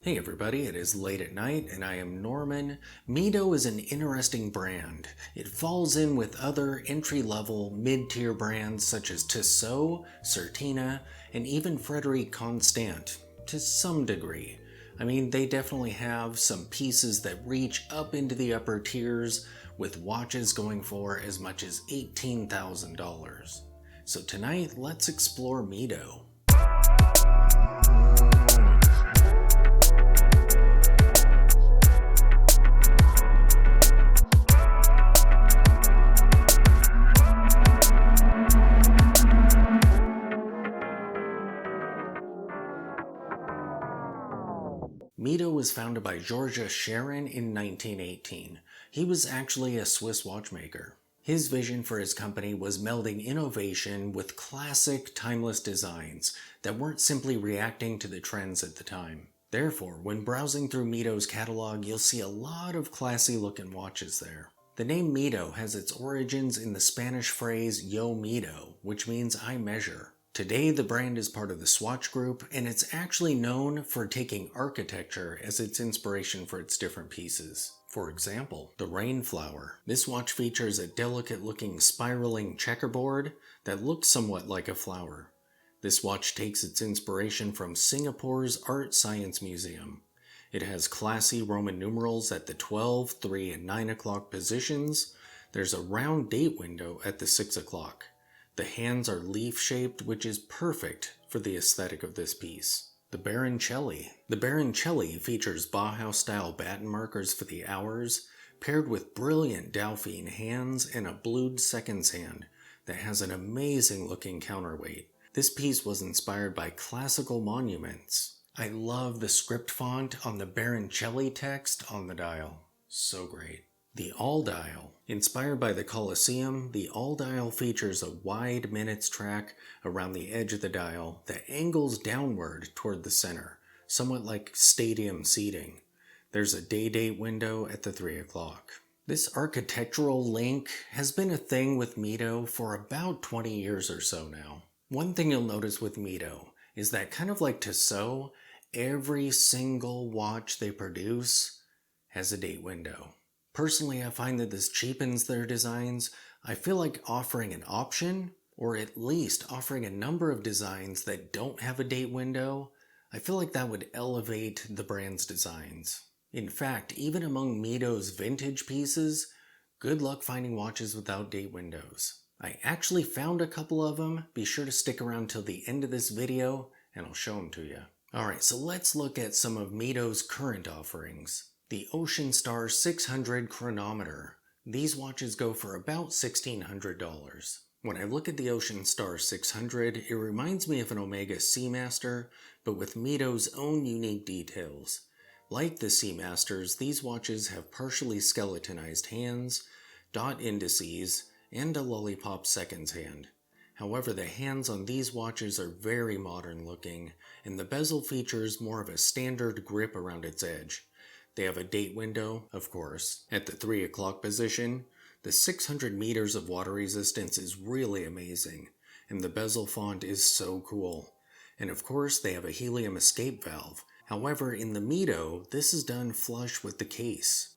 Hey everybody, it is late at night and I am Norman. Medo is an interesting brand. It falls in with other entry-level, mid-tier brands such as Tissot, Certina, and even Frederic Constant, to some degree. I mean, they definitely have some pieces that reach up into the upper tiers, with watches going for as much as $18,000. So tonight, let's explore Medo. Medo was founded by Georges Sharon in 1918. He was actually a Swiss watchmaker. His vision for his company was melding innovation with classic, timeless designs that weren't simply reacting to the trends at the time. Therefore, when browsing through Medo's catalog, you'll see a lot of classy-looking watches there. The name Medo has its origins in the Spanish phrase "yo mido," which means I measure. Today, the brand is part of the Swatch group, and it's actually known for taking architecture as its inspiration for its different pieces. For example, the Rainflower. This watch features a delicate-looking spiraling checkerboard that looks somewhat like a flower. This watch takes its inspiration from Singapore's Art Science Museum. It has classy Roman numerals at the 12, 3, and 9 o'clock positions. There's a round date window at the 6 o'clock. The hands are leaf-shaped, which is perfect for the aesthetic of this piece. The Baroncelli. The Baroncelli features Bauhaus-style batten markers for the hours, paired with brilliant Dauphine hands and a blued seconds hand that has an amazing-looking counterweight. This piece was inspired by classical monuments. I love the script font on the Baroncelli text on the dial. So great. The all-dial. Inspired by the Colosseum, the all-dial features a wide minutes track around the edge of the dial that angles downward toward the center, somewhat like stadium seating. There's a day-date window at the 3 o'clock. This architectural link has been a thing with Medo for about 20 years or so now. One thing you'll notice with Medo is that, kind of like Tissot, every single watch they produce has a date window. Personally, I find that this cheapens their designs. I feel like offering an option, or at least offering a number of designs that don't have a date window, I feel like that would elevate the brand's designs. In fact, even among Medo's vintage pieces, good luck finding watches without date windows. I actually found a couple of them. Be sure to stick around till the end of this video, and I'll show them to you. Alright, so let's look at some of Medo's current offerings. The Ocean Star 600 Chronometer. These watches go for about $1,600. When I look at the Ocean Star 600, it reminds me of an Omega Seamaster, but with Medo's own unique details. Like the Seamasters, these watches have partially skeletonized hands, dot indices, and a lollipop seconds hand. However, the hands on these watches are very modern looking, and the bezel features more of a standard grip around its edge. They have a date window, of course, at the 3 o'clock position. The 600 meters of water resistance is really amazing, and the bezel font is so cool. And of course, they have a helium escape valve. However, in the Medo, this is done flush with the case.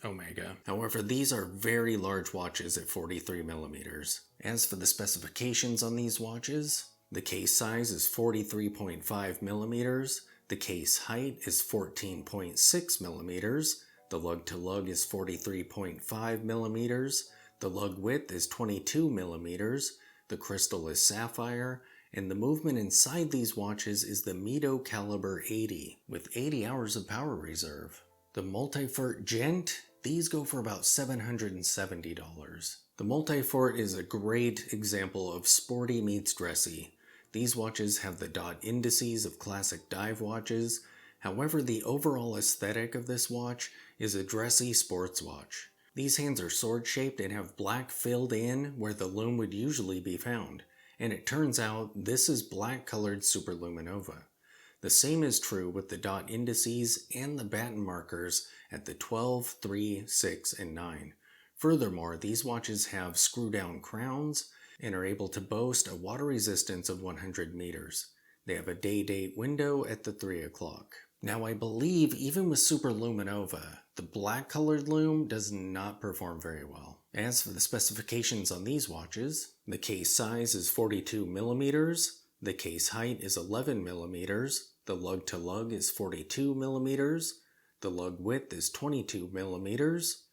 Omega. However, these are very large watches at 43 millimeters. As for the specifications on these watches, the case size is 43.5 millimeters. The case height is 14.6 millimeters, the lug-to-lug is 43.5 millimeters, the lug width is 22 millimeters, the crystal is sapphire, and the movement inside these watches is the Mido caliber 80, with 80 hours of power reserve. The Multifort Gent, these go for about $770. The Multifort is a great example of sporty meets dressy. These watches have the dot indices of classic dive watches. However, the overall aesthetic of this watch is a dressy sports watch. These hands are sword-shaped and have black filled in where the lume would usually be found. And it turns out this is black-colored superluminova. The same is true with the dot indices and the batten markers at the 12, 3, 6, and 9. Furthermore, these watches have screw-down crowns and are able to boast a water resistance of 100 meters. They have a day-date window at the 3 o'clock. Now I believe even with Super Luminova, the black colored lume does not perform very well. As for the specifications on these watches, the case size is 42 millimeters, the case height is 11 millimeters, the lug to lug is 42 millimeters, the lug width is 22 millimeters,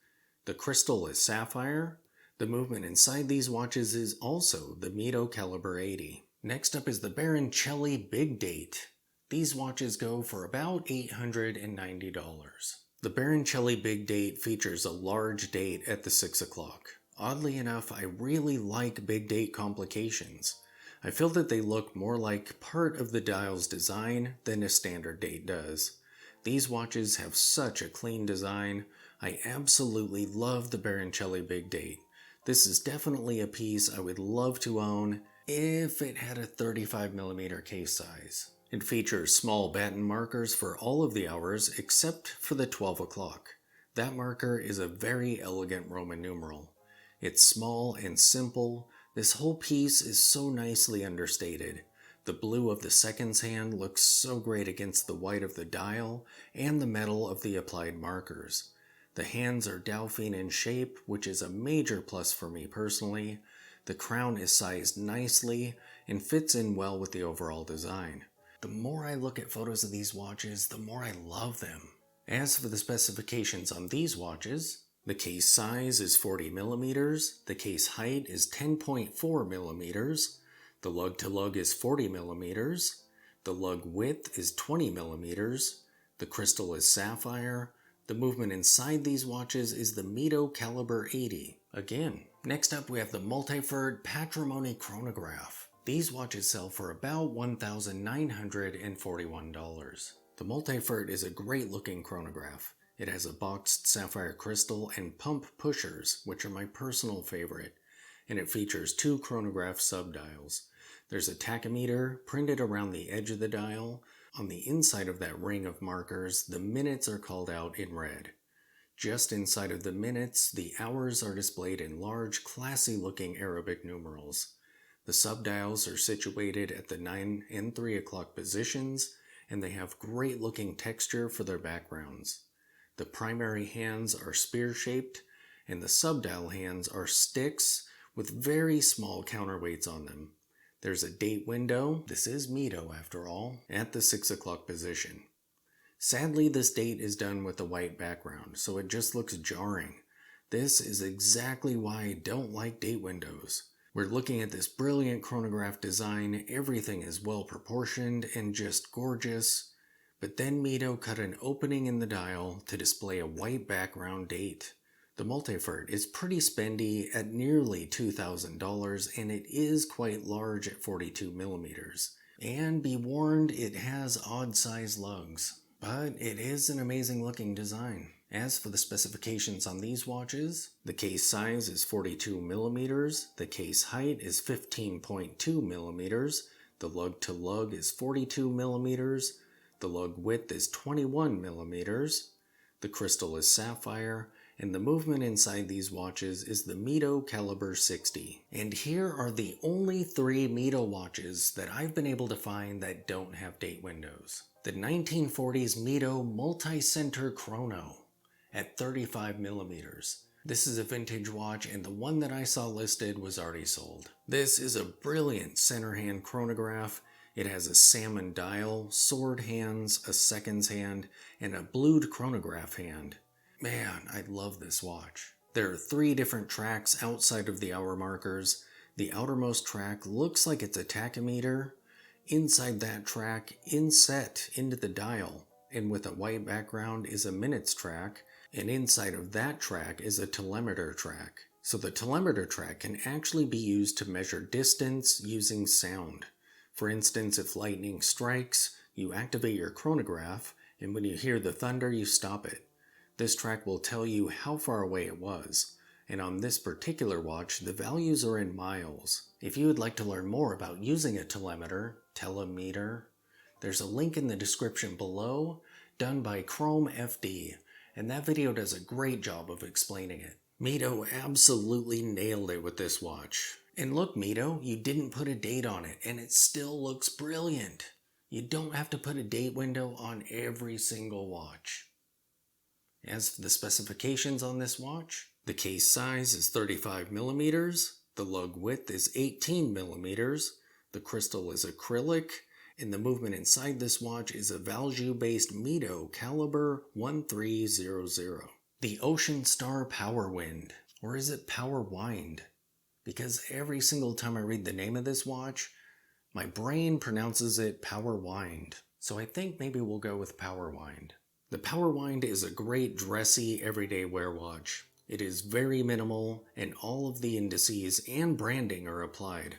the crystal is sapphire. The movement inside these watches is also the Medo caliber 80. Next up is the Baroncelli Big Date. These watches go for about $890. The Baroncelli Big Date features a large date at the 6 o'clock. Oddly enough, I really like Big Date complications. I feel that they look more like part of the dial's design than a standard date does. These watches have such a clean design. I absolutely love the Baroncelli Big Date. This is definitely a piece I would love to own if it had a 35mm case size. It features small batten markers for all of the hours except for the 12 o'clock. That marker is a very elegant Roman numeral. It's small and simple. This whole piece is so nicely understated. The blue of the seconds hand looks so great against the white of the dial and the metal of the applied markers. The hands are Dauphine in shape, which is a major plus for me personally. The crown is sized nicely and fits in well with the overall design. The more I look at photos of these watches, the more I love them. As for the specifications on these watches, the case size is 40 millimeters, the case height is 10.4 millimeters, the lug to lug is 40 millimeters, the lug width is 20 millimeters, the crystal is sapphire. The movement inside these watches is the Medo caliber 80. Again, next up we have the Multifort Patrimony Chronograph. These watches sell for about $1,941. The Multifort is a great looking chronograph. It has a boxed sapphire crystal and pump pushers, which are my personal favorite, and it features 2 chronograph subdials. There's a tachometer printed around the edge of the dial. On the inside of that ring of markers, the minutes are called out in red. Just inside of the minutes, the hours are displayed in large, classy-looking Arabic numerals. The subdials are situated at the 9 and 3 o'clock positions, and they have great-looking texture for their backgrounds. The primary hands are spear-shaped, and the subdial hands are sticks with very small counterweights on them. There's a date window, this is Mido after all, at the 6 o'clock position. Sadly, this date is done with a white background, so it just looks jarring. This is exactly why I don't like date windows. We're looking at this brilliant chronograph design, everything is well proportioned and just gorgeous, but then Medo cut an opening in the dial to display a white background date. The Multifort is pretty spendy at nearly $2,000 and it is quite large at 42 millimeters. And be warned, it has odd size lugs. But it is an amazing looking design. As for the specifications on these watches, the case size is 42 millimeters, the case height is 15.2 millimeters, the lug to lug is 42 millimeters, the lug width is 21 millimeters, the crystal is sapphire, and the movement inside these watches is the Medo caliber 60. And here are the only 3 Medo watches that I've been able to find that don't have date windows. The 1940s Medo multi-center Chrono at 35 millimeters. This is a vintage watch and the one that I saw listed was already sold. This is a brilliant center hand chronograph. It has a salmon dial, sword hands, a seconds hand, and a blued chronograph hand. Man, I love this watch. There are 3 different tracks outside of the hour markers. The outermost track looks like it's a tachometer. Inside that track, inset into the dial, and with a white background is a minutes track, and inside of that track is a telemeter track. So the telemeter track can actually be used to measure distance using sound. For instance, if lightning strikes, you activate your chronograph, and when you hear the thunder, you stop it. This track will tell you how far away it was, and on this particular watch, the values are in miles. If you would like to learn more about using a telemeter, there's a link in the description below, done by Chrome FD, and that video does a great job of explaining it. Medo absolutely nailed it with this watch. And look, Medo, you didn't put a date on it, and it still looks brilliant. You don't have to put a date window on every single watch. As for the specifications on this watch, the case size is 35 millimeters, the lug width is 18 millimeters, the crystal is acrylic, and the movement inside this watch is a Valjoux-based Mido caliber 1300. The Ocean Star Powerwind, or is it Powerwind? Because every single time I read the name of this watch, my brain pronounces it Powerwind. So I think maybe we'll go with Powerwind. The Powerwind is a great dressy everyday wear watch. It is very minimal and all of the indices and branding are applied.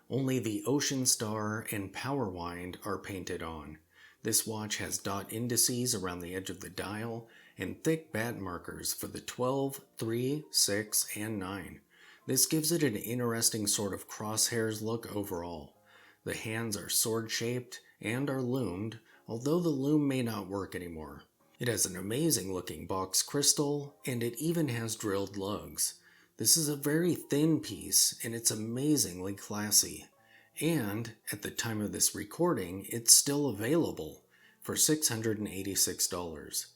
Only the Ocean Star and Powerwind are painted on. This watch has dot indices around the edge of the dial and thick bat markers for the 12, 3, 6, and 9. This gives it an interesting sort of crosshairs look overall. The hands are sword-shaped and are lumed, although the lume may not work anymore. It has an amazing looking box crystal, and it even has drilled lugs. This is a very thin piece, and it's amazingly classy. And, at the time of this recording, it's still available for $686.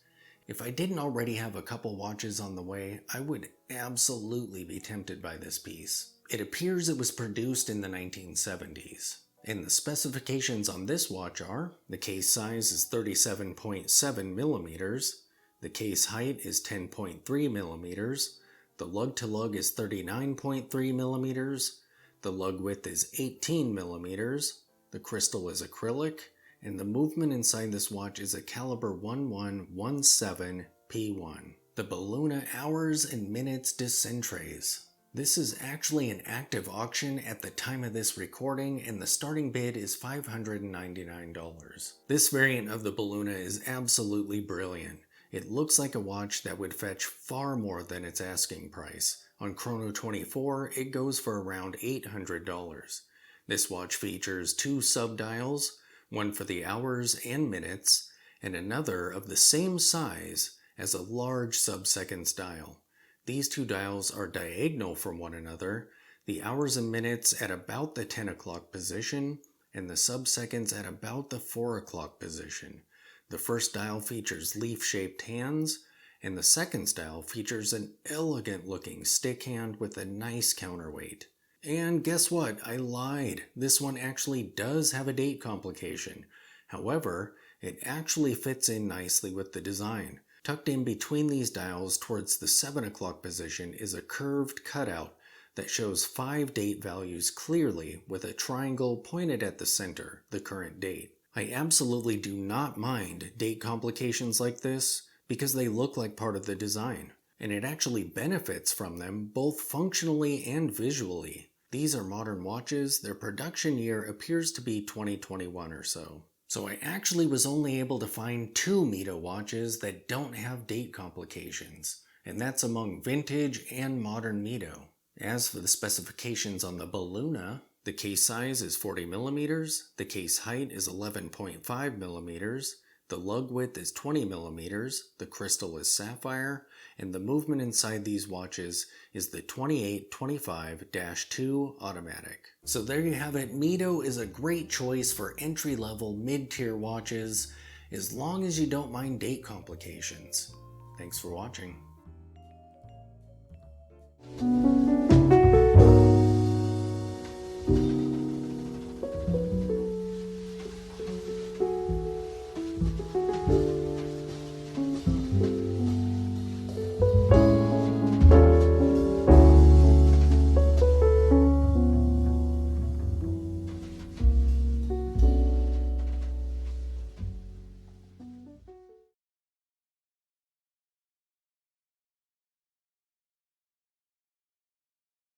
If I didn't already have a couple watches on the way, I would absolutely be tempted by this piece. It appears it was produced in the 1970s. And the specifications on this watch are, the case size is 37.7 millimeters, the case height is 10.3 millimeters, the lug-to-lug is 39.3 millimeters, the lug width is 18 millimeters, the crystal is acrylic, and the movement inside this watch is a caliber 1117 P1. The Belluna Hours and Minutes Decentrees. This is actually an active auction at the time of this recording, and the starting bid is $599. This variant of the Belluna is absolutely brilliant. It looks like a watch that would fetch far more than its asking price. On Chrono 24, it goes for around $800. This watch features two sub-dials, one for the hours and minutes, and another of the same size as a large sub-seconds dial. These two dials are diagonal from one another, the hours and minutes at about the 10 o'clock position, and the sub-seconds at about the 4 o'clock position. The first dial features leaf-shaped hands, and the second dial features an elegant-looking stick hand with a nice counterweight. And guess what? I lied. This one actually does have a date complication. However, it actually fits in nicely with the design. Tucked in between these dials towards the 7 o'clock position is a curved cutout that shows 5 date values clearly with a triangle pointed at the center, the current date. I absolutely do not mind date complications like this because they look like part of the design, and it actually benefits from them both functionally and visually. These are modern watches, their production year appears to be 2021 or so. So I actually was only able to find 2 Medo watches that don't have date complications, and that's among vintage and modern Medo. As for the specifications on the Belluna, the case size is 40 millimeters, the case height is 11.5 millimeters, the lug width is 20 millimeters, the crystal is sapphire, and the movement inside these watches is the 2825-2 automatic. So there you have it. Medo is a great choice for entry-level, mid-tier watches, as long as you don't mind date complications. Thanks for watching.